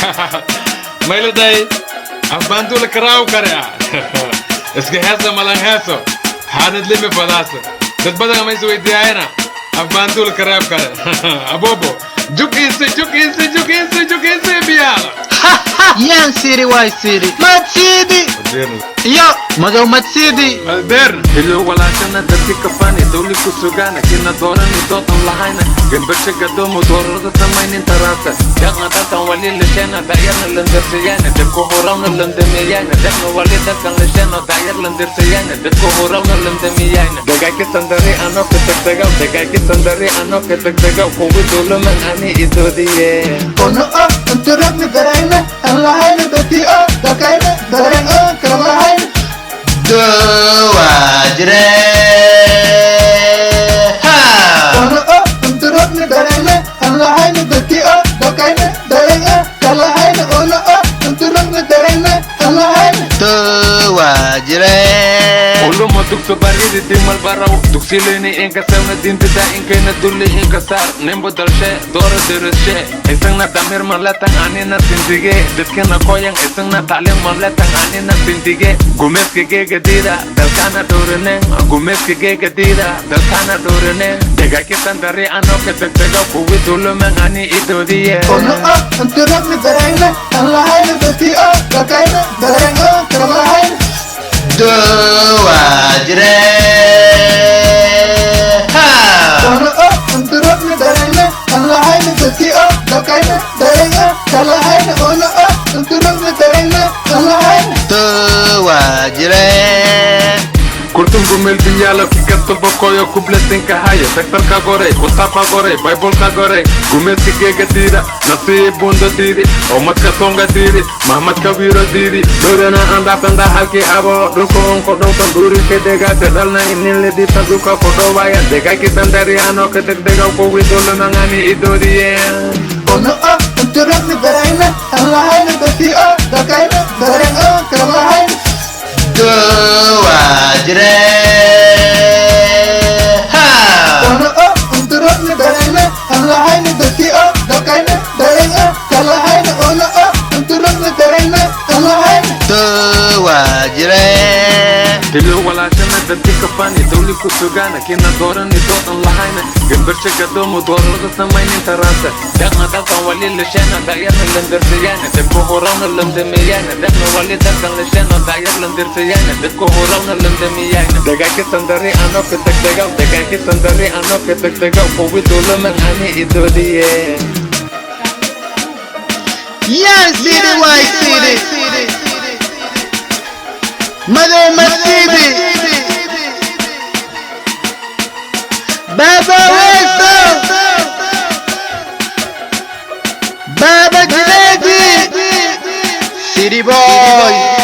मैले दाई bantu kerau karya. Eske hasa malang hasa. Hanadli me padasa. Dad bada ngamay suwi diayana. Bantu kerau karya. Abobo. Juk inse biala. Yan City White City Mad City Yo Magaw Mad City Moderno Hello wala ka na dati ka pa ni Duli ko sugana Kinadora ni Dotang lahayna Gambar siya gado mo Doro ka tamay ni tarata Yak nga tatang wali lisyana Dayar na landar siyana Dek ko huraw na landamiyana Dek na wali dakang lisyana Dayar landar siyana Dek ko huraw na landamiyana Dagay kitandari ano kitagtagaw Dagay kitandari ano kitagtagaw Kuwi dulo man ani ito diye Kono ang turag ni Darayna Ang lahay na dati Dakay na Darang Karalahay Dawajre Ha Kono ang turag ni Darayna Ang lahay na dati Dakay na Darang Karalahay Kono ang turag ni Darayna Ang lahay na Dawajre Ulu mo tukso bariri di malbaraw Tuksilo ini ingkasaw na dintida Ingkay na duli ingkasar Nembo dalshe, doro dirushe Isang na damir malatang ani na sindige Ditke na koyang isang na taling malatang ani na sindige Gumes kige gadira Dalkana durineng Gumes kige gadira Dalkana durineng Dega kitan dari ano kitagtagaw Kuwi dulo mang ani ito diye Kono ang turag ni Darayna Ang lahay na dati Dakay na Darang Karalahay Dawajre Ha Kono ang turag ni Darayna Ang lahay na dati Dakay na Darang Karalahay Kono ang turag ni Darayna Ang lahay Dawajre Kurtung gumel binyala kikato bokoyo kubles tingka haya Sektor kagore, kutapa gore, bible kagore Gumel kige gadira, nasi bunda diri Omat katonga diri, Mahmat kawiro diri Dorana anda penda halki abo Dukong kodong tanduri kedega Tedal na inili di taduka kodo waya Dega kitan dari ano ketek dega Kuwi dolo nangani ido diye Kono ang turag ni Darayna Ang lahay na dati Dakay na Darang Karalahay Dawajre Ha Kono ang turag ni Darayna Ang lahay na dati Dakay na Darang Karalahay Kono ang turag ni Darayna Ang lahay Dawajre Hello wala siya na dati ka pa ni Duli ko sugana Kinadora ni Dotang lahayna Gambar siya gado mo Doro ka tamay ni tarasa Dak na tatang wali lisyana Dayar na landar siyana Dek ko huraw na landamiyana Dek na wali dakang lisyana Dayar landar siyana Dek ko huraw na landamiyana Dagay kitandari ano kitagtagaw Dagay kitandari ano kitagtagaw Kuwi dulo man ani ito diye Yan City White City Magaw Mad City Baba Weso Baba Ginedi City Boy